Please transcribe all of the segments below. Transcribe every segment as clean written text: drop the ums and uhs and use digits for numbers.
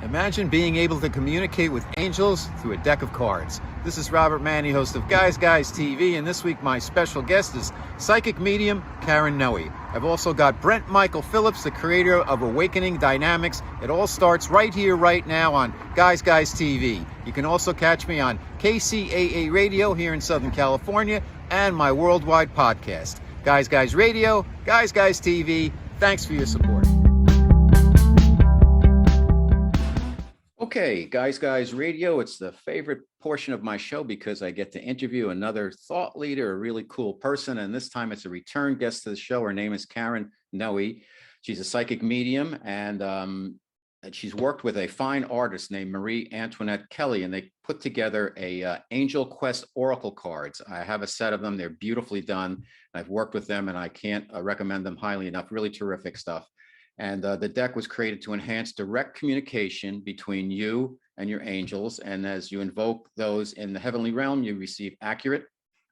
Imagine being able to communicate with angels through a deck of cards. This is Robert Manni, host of Guys TV, and this week my special guest is psychic medium Karen Noe. I've also got Brent Michael Phillips, the creator of Awakening Dynamics. It all starts right here, right now on Guys TV. You can also catch me on KCAA Radio here in Southern California and my worldwide podcast. Guys Radio, Guys TV. Thanks for your support. Okay, Guys Radio, it's the favorite portion of my show because I get to interview another thought leader, a really cool person, and this time it's a return guest to the show. Her name is Karen Noe. She's a psychic medium, and she's worked with a fine artist named Marie Antoinette Kelly, and they put together a Angel Quest Oracle cards. I have a set of them. They're beautifully done. I've worked with them, and I can't recommend them highly enough. Really terrific stuff. And the deck was created to enhance direct communication between you and your angels. And as you invoke those in the heavenly realm, you receive accurate,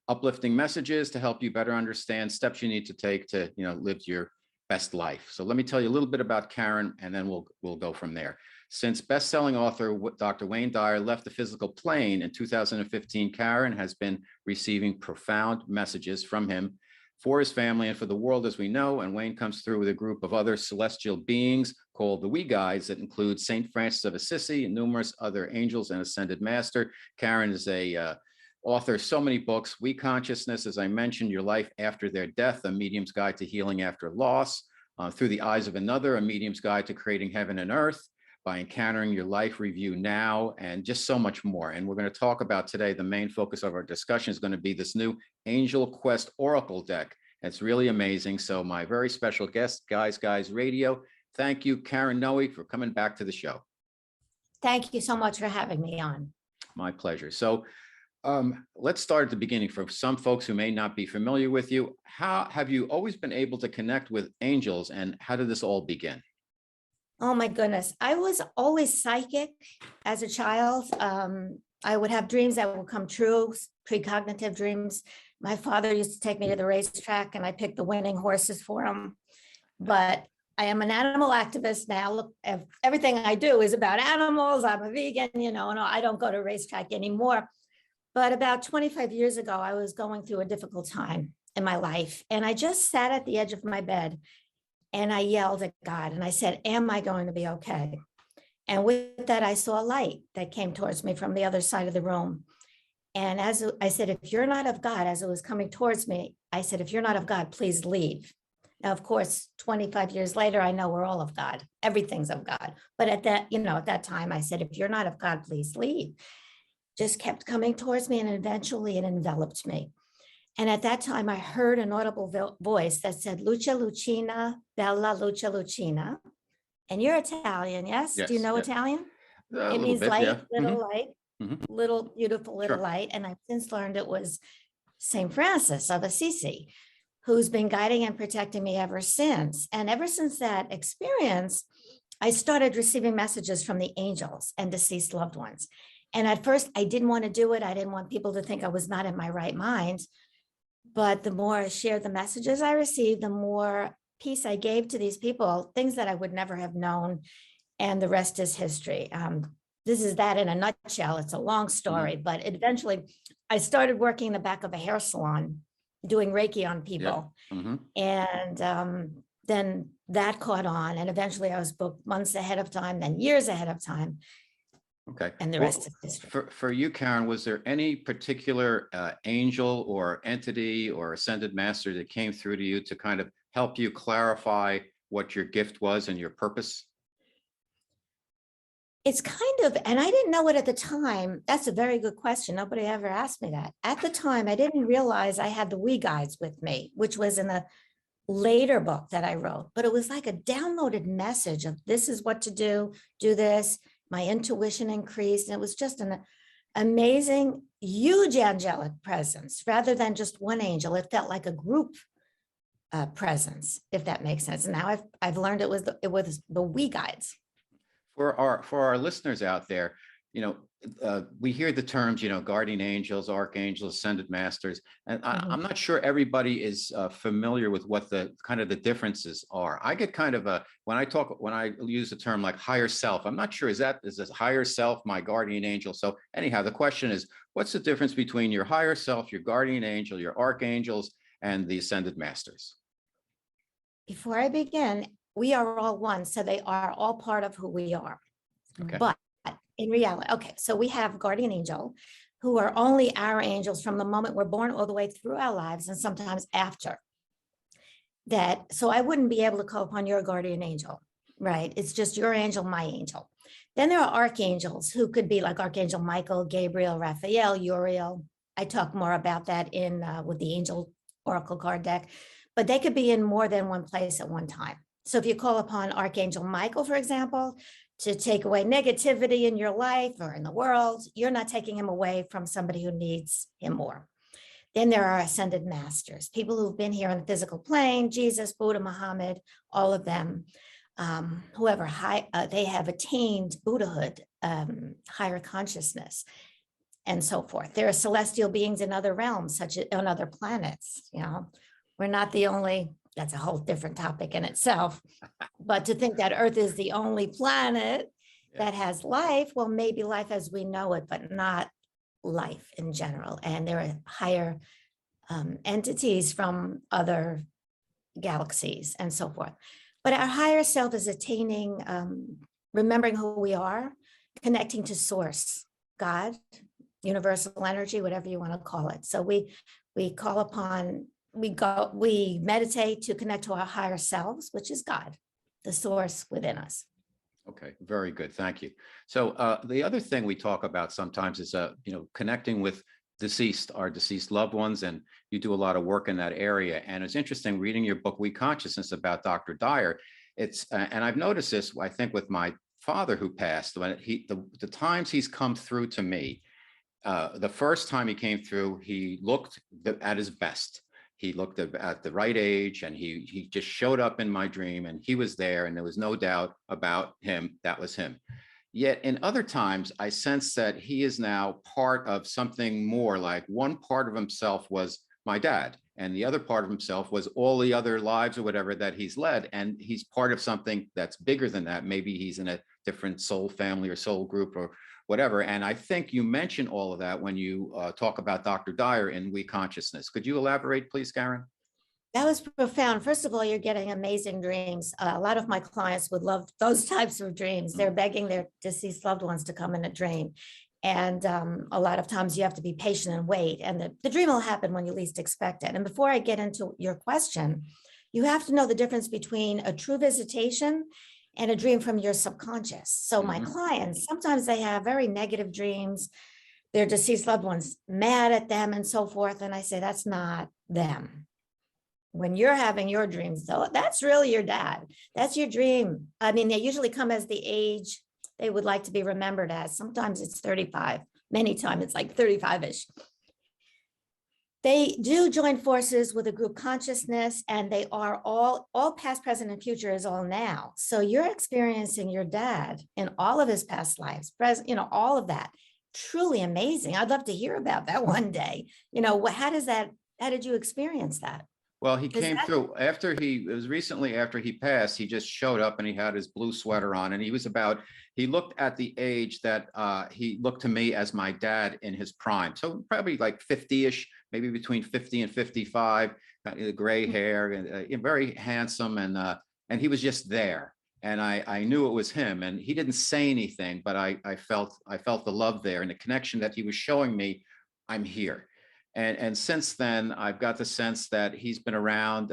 uplifting messages to help you better understand steps you need to take to, live your best life. So let me tell you a little bit about Karen, and then we'll go from there. Since best-selling author Dr. Wayne Dyer left the physical plane in 2015, Karen has been receiving profound messages from him for his family and for the world as we know, and Wayne comes through with a group of other celestial beings called the We Guides that include St. Francis of Assisi and numerous other angels and ascended master. Karen is a author of so many books: We Consciousness, as I mentioned, Your Life After Their Death, A Medium's Guide to Healing After Loss, Through the Eyes of Another, A Medium's Guide to Creating Heaven and Earth, By Encountering Your Life, Review Now, and just so much more. And we're going to talk about today, the main focus of our discussion is going to be this new Angel Quest Oracle deck. It's really amazing. So my very special guest, Guys Radio, thank you, Karen Noe, for coming back to the show. Thank you so much for having me on. My pleasure. So let's start at the beginning. For some folks who may not be familiar with you, how have you always been able to connect with angels, and how did this all begin? Oh my goodness. I was always psychic as a child. I would have dreams that would come true, precognitive dreams. My father used to take me to the racetrack and I picked the winning horses for him. But I am an animal activist now. Look, everything I do is about animals. I'm a vegan, and I don't go to racetrack anymore. But about 25 years ago, I was going through a difficult time in my life. And I just sat at the edge of my bed and I yelled at God and I said, am I going to be okay? And with that, I saw a light that came towards me from the other side of the room. And as I said, if you're not of God, as it was coming towards me, I said, if you're not of God, please leave. Now, of course, 25 years later, I know we're all of God. Everything's of God. But at that time, I said, if you're not of God, please leave. Just kept coming towards me, and eventually it enveloped me. And at that time, I heard an audible voice that said, Lucia Lucina, Bella Lucia Lucina. And you're Italian, yes? Yes. Do you know Italian? It means light, little light, little beautiful little light. And I've since learned it was St. Francis of Assisi, who's been guiding and protecting me ever since. And ever since that experience, I started receiving messages from the angels and deceased loved ones. And at first, I didn't want to do it. I didn't want people to think I was not in my right mind. But the more I shared the messages I received, the more peace I gave to these people, things that I would never have known. And the rest is history. This is that in a nutshell. It's a long story, but eventually I started working in the back of a hair salon, doing Reiki on people. And then that caught on. And eventually I was booked months ahead of time, then years ahead of time. Okay. And the rest is history. For you, Karen, was there any particular angel or entity or ascended master that came through to you to kind of help you clarify what your gift was and your purpose? It's kind of, and I didn't know it at the time. That's a very good question. Nobody ever asked me that. At the time, I didn't realize I had the We Guides with me, which was in a later book that I wrote. But it was like a downloaded message of this is what to do this. My intuition increased. And it was just an amazing, huge angelic presence rather than just one angel. It felt like a group presence, if that makes sense. And now I've learned it was the We Guides. For our listeners out there, you know, we hear the terms, guardian angels, archangels, ascended masters, and Mhm. I'm not sure everybody is familiar with what the kind of the differences are. I get kind of when I use the term like higher self, I'm not sure, is this higher self my guardian angel? So anyhow, the question is, what's the difference between your higher self, your guardian angel, your archangels, and the ascended masters? Before I begin, we are all one, so they are all part of who we are. Okay. But in reality, okay, so we have guardian angel who are only our angels from the moment we're born all the way through our lives and sometimes after that. So I wouldn't be able to call upon your guardian angel, right? It's just your angel, my angel. Then there are archangels who could be like Archangel Michael, Gabriel, Raphael, Uriel. I talk more about that in with the angel oracle card deck, but they could be in more than one place at one time. So if you call upon Archangel Michael, for example, to take away negativity in your life or in the world, you're not taking him away from somebody who needs him more. Then there are ascended masters, people who've been here on the physical plane, Jesus, Buddha, Muhammad, all of them, whoever they have attained Buddhahood, higher consciousness, and so forth. There are celestial beings in other realms, such as on other planets. We're not the only, that's a whole different topic in itself. But to think that Earth is the only planet that has life, well, maybe life as we know it, but not life in general. And there are higher entities from other galaxies and so forth. But our higher self is attaining, remembering who we are, connecting to source, God, universal energy, whatever you want to call it. So we call upon, we meditate to connect to our higher selves, which is God, the source within us. Okay, very good. Thank you. So the other thing we talk about sometimes is, connecting with our deceased loved ones, and you do a lot of work in that area. And it's interesting reading your book, We Consciousness, about Dr. Dyer. And I've noticed this, I think, with my father who passed, when the times he's come through to me, the first time he came through, he looked at his best. He looked at the right age, and he just showed up in my dream, and he was there, and there was no doubt about him. That was him. Yet in other times, I sense that he is now part of something more. Like one part of himself was my dad, and the other part of himself was all the other lives or whatever that he's led. And he's part of something that's bigger than that. Maybe he's in a different soul family or soul group or whatever. And I think you mention all of that when you talk about Dr. Dyer in We Consciousness. Could you elaborate, please, Karen? That was profound. First of all, you're getting amazing dreams. A lot of my clients would love those types of dreams. They're begging their deceased loved ones to come in a dream. And a lot of times you have to be patient and wait. And the dream will happen when you least expect it. And before I get into your question, you have to know the difference between a true visitation and a dream from your subconscious. So my clients, sometimes they have very negative dreams, their deceased loved ones mad at them and so forth. And I say, that's not them. When you're having your dreams, though, that's really your dad. That's your dream. I mean, they usually come as the age they would like to be remembered as. Sometimes it's 35. Many times it's like 35-ish. They do join forces with a group consciousness, and they are all past, present, and future is all now. So you're experiencing your dad in all of his past lives, present, all of that. Truly amazing. I'd love to hear about that one day. How did you experience that? Well, he came through it was recently after he passed. He just showed up, and he had his blue sweater on, and he looked at the age that he looked to me as my dad in his prime. So probably like 50-ish, maybe between 50 and 55, gray hair, and very handsome. And he was just there. And I knew it was him, and he didn't say anything, but I felt the love there and the connection that he was showing me. I'm here. And since then, I've got the sense that he's been around,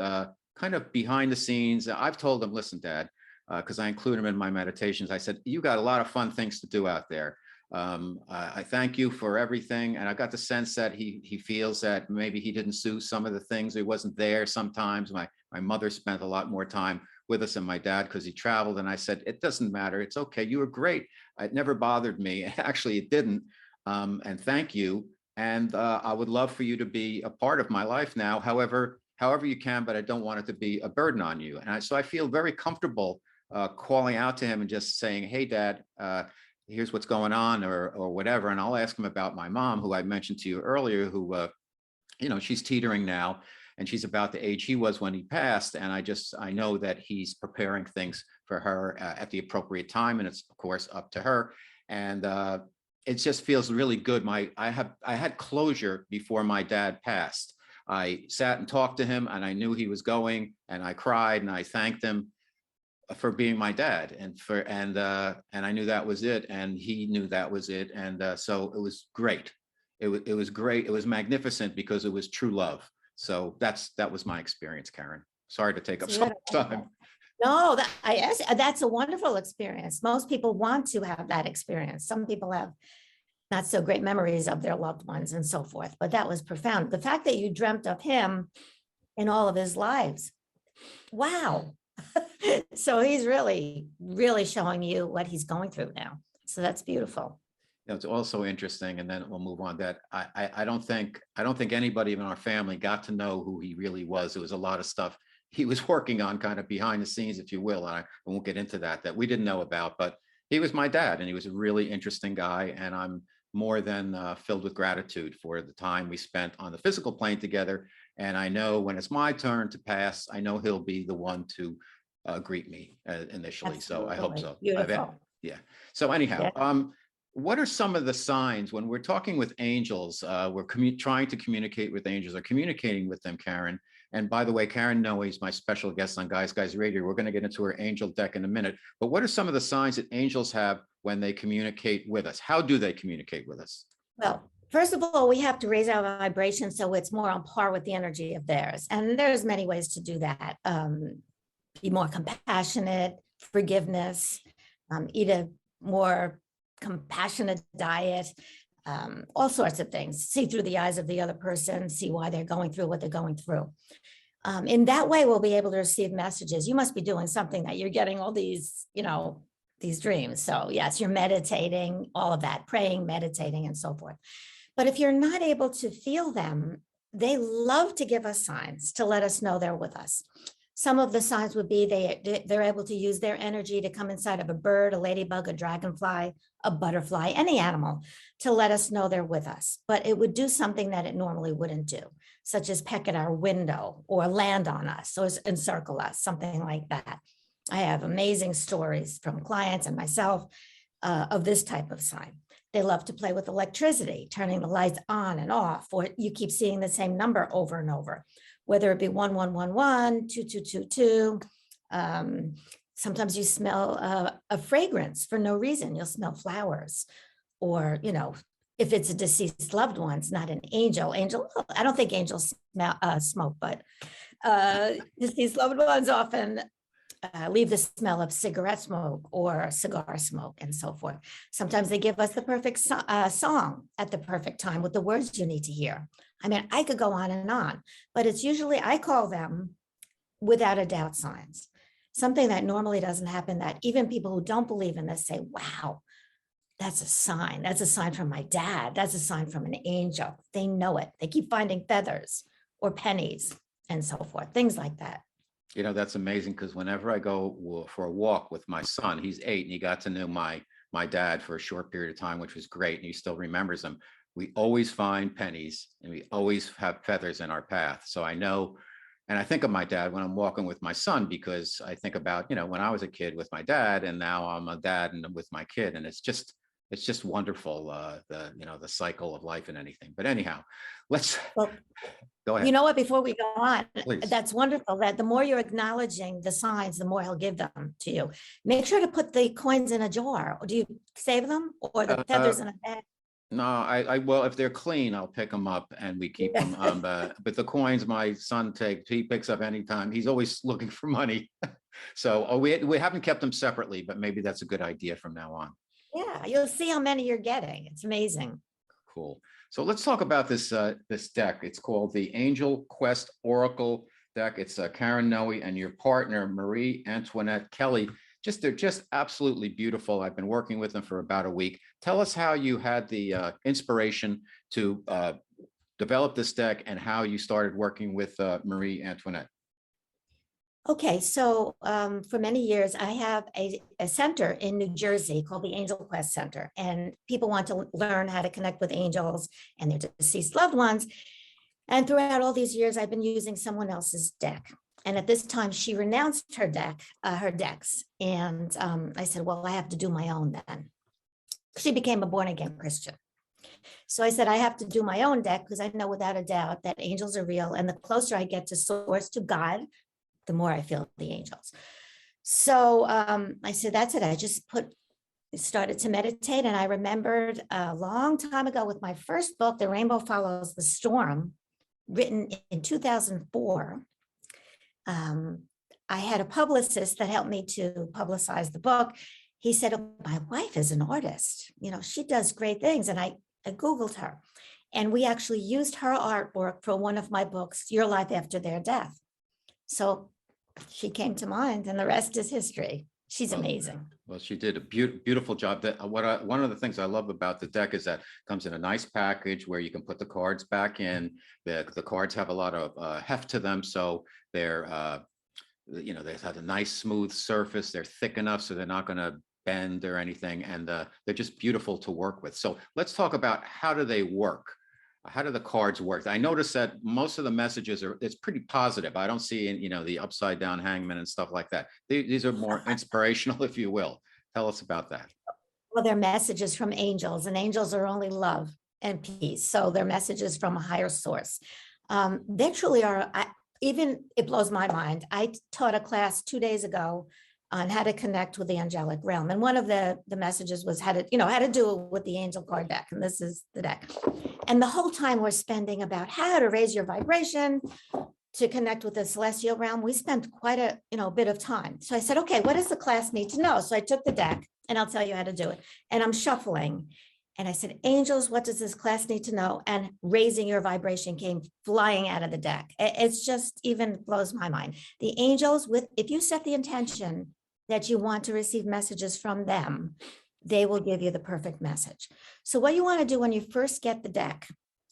kind of behind the scenes. I've told him, listen, Dad, because I include him in my meditations. I said, you got a lot of fun things to do out there. I thank you for everything. And I got the sense that he feels that maybe he didn't do some of the things. He wasn't there sometimes. My mother spent a lot more time with us than my dad because he traveled. And I said, it doesn't matter. It's okay. You were great. It never bothered me. Actually, it didn't. And thank you. And I would love for you to be a part of my life now, however you can, but I don't want it to be a burden on you. So I feel very comfortable calling out to him and just saying, hey, Dad, here's what's going on, or whatever. And I'll ask him about my mom, who I mentioned to you earlier, who, she's teetering now, and she's about the age he was when he passed. And I know that he's preparing things for her at the appropriate time. And it's of course up to her. And it just feels really good. I had closure before my dad passed. I sat and talked to him, and I knew he was going, and I cried and I thanked him for being my dad, and I knew that was it, and he knew that was it. And so it was great. It was great. It was magnificent because it was true love. So that was my experience, Karen. Sorry to take up so much time. No, that's a wonderful experience. Most people want to have that experience. Some people have not so great memories of their loved ones and so forth, but that was profound. The fact that you dreamt of him in all of his lives. Wow. So he's really, really showing you what he's going through now. So that's beautiful. It's also interesting, and then we'll move on, that I don't think anybody in our family got to know who he really was. It was a lot of stuff he was working on kind of behind the scenes, if you will. And I won't get into that we didn't know about, but he was my dad, and he was a really interesting guy. And I'm more than filled with gratitude for the time we spent on the physical plane together. And I know when it's my turn to pass, I know he'll be the one to greet me initially. So I hope so. Beautiful. Yeah. So anyhow, Yeah. what are some of the signs when we're talking with angels? We're trying to communicate with angels, or communicating with them, Karen. And by the way, Karen Noe is my special guest on Guys Radio. We're going to get into her angel deck in a minute. But what are some of the signs that angels have when they communicate with us? How do they communicate with us? Well, first of all, we have to raise our vibration so it's more on par with the energy of theirs. And there's many ways to do that. Be more compassionate, forgiveness, eat a more compassionate diet, all sorts of things. See through the eyes of the other person, see why they're going through what they're going through. In that way, we'll be able to receive messages. You must be doing something that you're getting all these, these dreams. So yes, you're meditating, all of that, praying, meditating, and so forth. But if you're not able to feel them, they love to give us signs to let us know they're with us. Some of the signs would be they're able to use their energy to come inside of a bird, a ladybug, a dragonfly, a butterfly, any animal, to let us know they're with us. But it would do something that it normally wouldn't do, such as peck at our window or land on us or encircle us, something like that. I have amazing stories from clients and myself of this type of sign. They love to play with electricity, turning the lights on and off, or you keep seeing the same number over and over, whether it be 1111, 2222. Sometimes you smell a fragrance for no reason. You'll smell flowers, or, if it's a deceased loved one, it's not an angel. I don't think angels smoke, but deceased loved ones often leave the smell of cigarette smoke or cigar smoke and so forth. Sometimes they give us the perfect song at the perfect time with the words you need to hear. I mean, I could go on and on, but it's usually, I call them without a doubt signs. Something that normally doesn't happen, that even people who don't believe in this say, wow, that's a sign. That's a sign from my dad. That's a sign from an angel. They know it. They keep finding feathers or pennies and so forth, things like that. That's amazing, because whenever I go for a walk with my son, he's 8, and he got to know my dad for a short period of time, which was great, and he still remembers him. We always find pennies, and we always have feathers in our path. So I know, and I think of my dad when I'm walking with my son, because I think about, when I was a kid with my dad, and now I'm a dad and with my kid, and it's just wonderful, the cycle of life and anything. But anyhow, let's go ahead. You know what, before we go on, Please. That's wonderful that the more you're acknowledging the signs, the more he'll give them to you. Make sure to put the coins in a jar. Do you save them, or the feathers in a bag? No, well, if they're clean, I'll pick them up and we keep them. But the coins my son he picks up anytime. He's always looking for money. So we haven't kept them separately, but maybe that's a good idea from now on. Yeah, you'll see how many you're getting. It's amazing. Cool. So let's talk about this deck. It's called the Angel Quest Oracle deck. It's Karen Noe and your partner, Marie Antoinette Kelly. They're just absolutely beautiful. I've been working with them for about a week. Tell us how you had the inspiration to develop this deck, and how you started working with Marie Antoinette. Okay, so for many years, I have a center in New Jersey called the Angel Quest Center, and people want to learn how to connect with angels and their deceased loved ones. And throughout all these years, I've been using someone else's deck. And at this time, she renounced her decks. And I said, well, I have to do my own then. She became a born again Christian. So I said, I have to do my own deck because I know without a doubt that angels are real. And the closer I get to source, to God, the more I feel the angels. So I said, that's it. I just started to meditate. And I remembered a long time ago with my first book, The Rainbow Follows the Storm, written in 2004. I had a publicist that helped me to publicize the book. He said, oh, my wife is an artist. You know, she does great things. And I Googled her. And we actually used her artwork for one of my books, Your Life After Their Death. So she came to mind, and the rest is history. She's amazing. Well, she did a beautiful job. One of the things I love about the deck is that it comes in a nice package where you can put the cards back in. The cards have a lot of heft to them, so they're they have a nice smooth surface. They're thick enough so they're not going to bend or anything, and they're just beautiful to work with. So let's talk about how do they work. How do the cards work? I noticed that most of the messages it's pretty positive. I don't see, the upside down hangman and stuff like that. These are more inspirational, if you will. Tell us about that. Well, they're messages from angels, and angels are only love and peace. So they're messages from a higher source. They truly are. Even it blows my mind. I taught a class 2 days ago on how to connect with the angelic realm. And one of the messages was how to do it with the angel card deck. And this is the deck. And the whole time we're spending about how to raise your vibration to connect with the celestial realm. We spent quite a bit of time. So I said, okay, what does the class need to know? So I took the deck, and I'll tell you how to do it. And I'm shuffling. And I said, angels, what does this class need to know? And raising your vibration came flying out of the deck. It's just even blows my mind. The angels, if you set the intention that you want to receive messages from them, they will give you the perfect message. So what you want to do when you first get the deck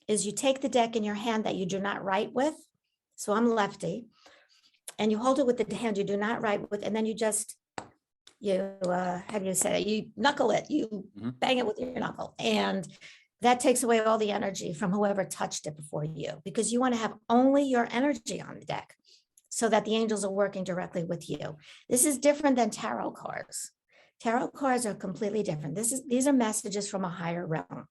is you take the deck in your hand that you do not write with. So I'm lefty, and you hold it with the hand you do not write with, and then you how do you say it? You knuckle it, you bang it with your knuckle. And that takes away all the energy from whoever touched it before you, because you want to have only your energy on the deck so that the angels are working directly with you. This is different than tarot cards. Tarot cards are completely different. These are messages from a higher realm.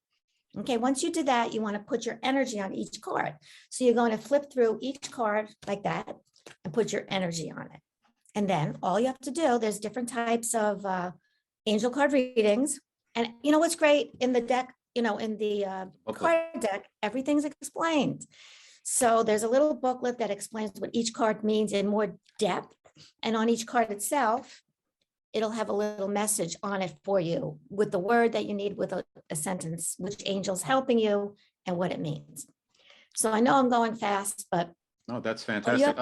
Okay, once you do that, you want to put your energy on each card. So you're going to flip through each card like that and put your energy on it. And then all you have to do, there's different types of angel card readings. And you know what's great in the deck, in the card deck, everything's explained. So there's a little booklet that explains what each card means in more depth. And on each card itself, it'll have a little message on it for you with the word that you need, with a sentence, which angel's helping you and what it means. So I know I'm going fast, but no, that's fantastic.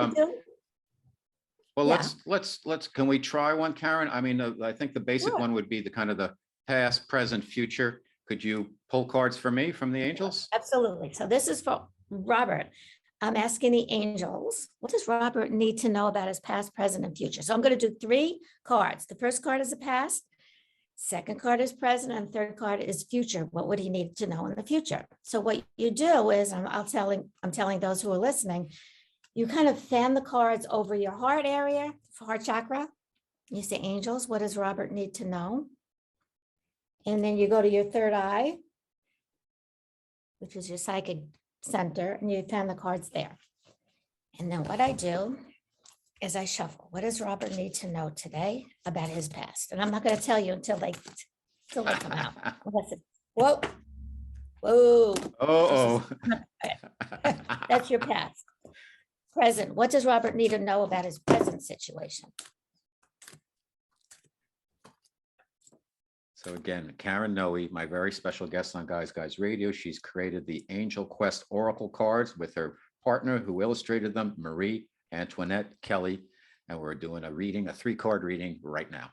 Well, yeah. let's can we try one, Karen? I mean, I think the basic Sure. one would be the kind of the past, present, future. Could you pull cards for me from the angels? Absolutely. So this is for Robert. I'm asking the angels, what does Robert need to know about his past, present, and future? So I'm going to do 3 cards. The first card is the past, second card is present, and third card is future. What would he need to know in the future? So what you do is, I'm telling those who are listening, you kind of fan the cards over your heart area, heart chakra. You say, angels, what does Robert need to know? And then you go to your third eye, which is your psychic center, and you fan the cards there. And then what I do is I shuffle. What does Robert need to know today about his past? And I'm not going to tell you until they come out. Whoa. Oh. That's your past. Present. What does Robert need to know about his present situation? So again, Karen Noe, my very special guest on Guys Radio. She's created the Angel Quest Oracle cards with her partner who illustrated them, Marie Antoinette Kelly. And we're doing a 3-card reading right now.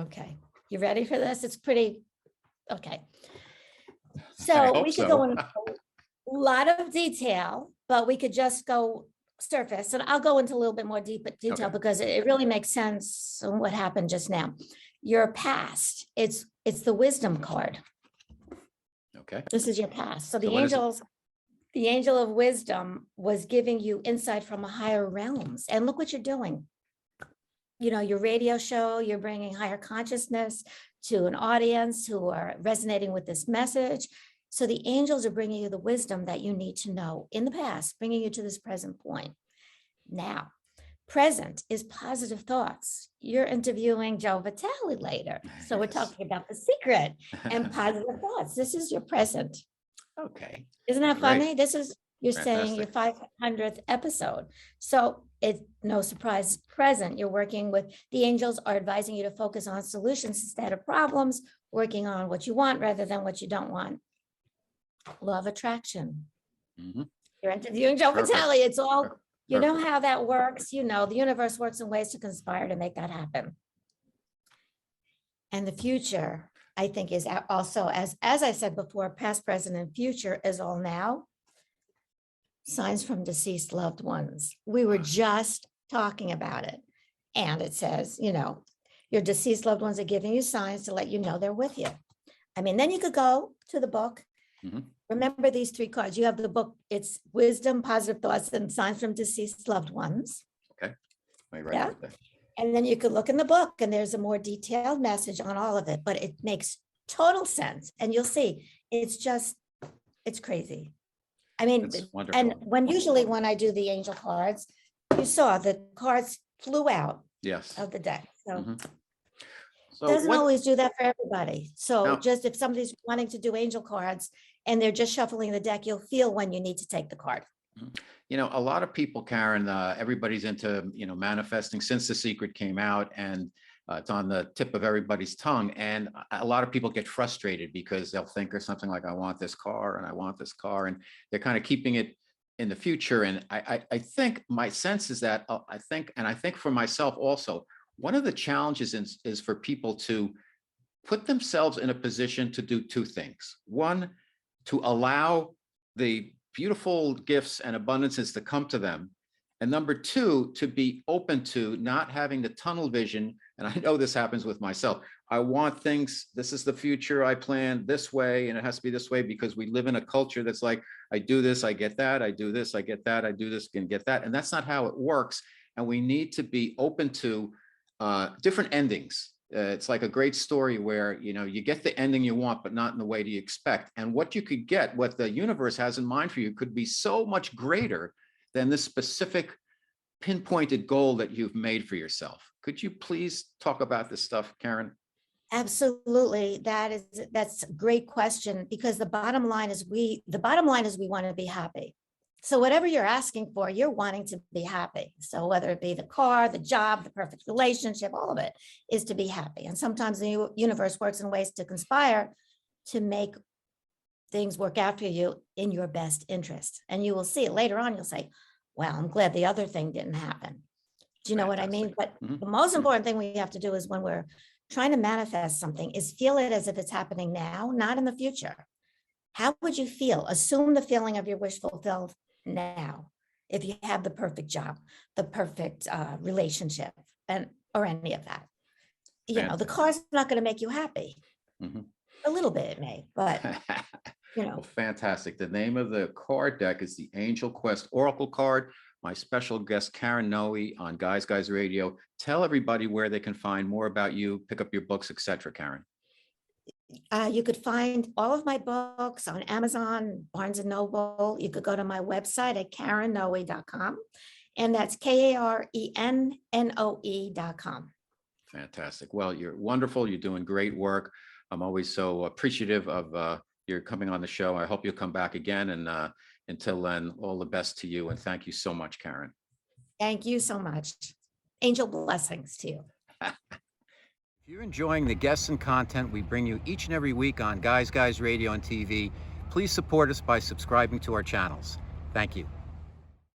Okay. You ready for this? It's pretty, okay. So we could go in a lot of detail, but we could just go surface, and I'll go into a little bit more detail Okay. because it really makes sense on what happened just now. Your past, it's the wisdom card. Okay. This is your past. So So what is it? the angel of wisdom was giving you insight from higher realms. And look what you're doing. You know, your radio show, you're bringing higher consciousness to an audience who are resonating with this message. So the angels are bringing you the wisdom that you need to know in the past, bringing you to this present point. Now, present is positive thoughts. You're interviewing Joe Vitale later. So we're Yes. talking about the secret and positive thoughts. This is your present. Okay. Isn't that Great. funny? This is, you're saying your Fantastic. 500th episode. So it's no surprise present. You're working with the angels are advising you to focus on solutions instead of problems, working on what you want rather than what you don't want. Law of attraction. Mhm. You're interviewing Joe Perfect. Vitale. It's all, Per- you know perfect. how that works. You know, the universe works in ways to conspire to make that happen. And the future, I think, is also, as I said before, past, present, and future is all now. Signs from deceased loved ones. We were Wow. just talking about it. And it says, you know, your deceased loved ones are giving you signs to let you know they're with you. I mean, then you could go to the book. Mhm. Remember these 3 cards. You have the book. It's wisdom, positive thoughts, and signs from deceased loved ones. Okay. Let me write Yeah. that down. And then you could look in the book and there's a more detailed message on all of it, but it makes total sense. And you'll see, it's crazy. I mean, That's and wonderful. usually when I do the angel cards, you saw the cards flew out Yes. of the deck. So Mhm. So doesn't what, always do that for everybody. So now, just if somebody's wanting to do angel cards and they're just shuffling the deck, you'll feel when you need to take the card. you know, a lot of people, Karen, everybody's into, manifesting since The Secret came out, and it's on the tip of everybody's tongue. And a lot of people get frustrated because they'll think or something like, I want this car and I want this car. And they're kind of keeping it in the future. And I think my sense is that I think for myself also, one of the challenges is for people to put themselves in a position to do 2 things. One, to allow the beautiful gifts and abundances to come to them. And number 2, to be open to not having the tunnel vision. And I know this happens with myself. I want things, this is the future I plan this way, and it has to be this way because we live in a culture that's like, I do this, I get that, I do this, I get that, I do this, and get that. And that's not how it works. And we need to be open to different endings. It's like a great story where, you get the ending you want, but not in the way that you expect. And what you could get, what the universe has in mind for you could be so much greater than this specific pinpointed goal that you've made for yourself. Could you please talk about this stuff, Karen? Absolutely. That's a great question, because the bottom line is we want to be happy. So whatever you're asking for, you're wanting to be happy. So whether it be the car, the job, the perfect relationship, all of it is to be happy. And sometimes the universe works in ways to conspire to make things work out for you in your best interest. And you will see it later on. You'll say, well, I'm glad the other thing didn't happen. Do you know what I mean? Fantastic. But Mhm. the most important thing we have to do is when we're trying to manifest something is feel it as if it's happening now, not in the future. How would you feel? Assume the feeling of your wish fulfilled now. If you have the perfect job, the perfect relationship, or any of that, the Fantastic. car's not going to make you happy. Mhm. A little bit it may, but Well, fantastic. The name of the card deck is the Angel Quest Oracle card. My special guest, Karen Noe, on Guys Radio. Tell everybody where they can find more about you, pick up your books, etc. Karen. You could find all of my books on Amazon, Barnes and Noble. You could go to my website at KarenNoe.com, and that's KarenNoe.com. Fantastic. Well, you're wonderful. You're doing great work. I'm always so appreciative of your coming on the show. I hope you'll come back again. And until then, all the best to you. And thank you so much, Karen. Thank you so much. Angel blessings to you. If you're enjoying the guests and content we bring you each and every week on Guys Radio and TV, please support us by subscribing to our channels. Thank you.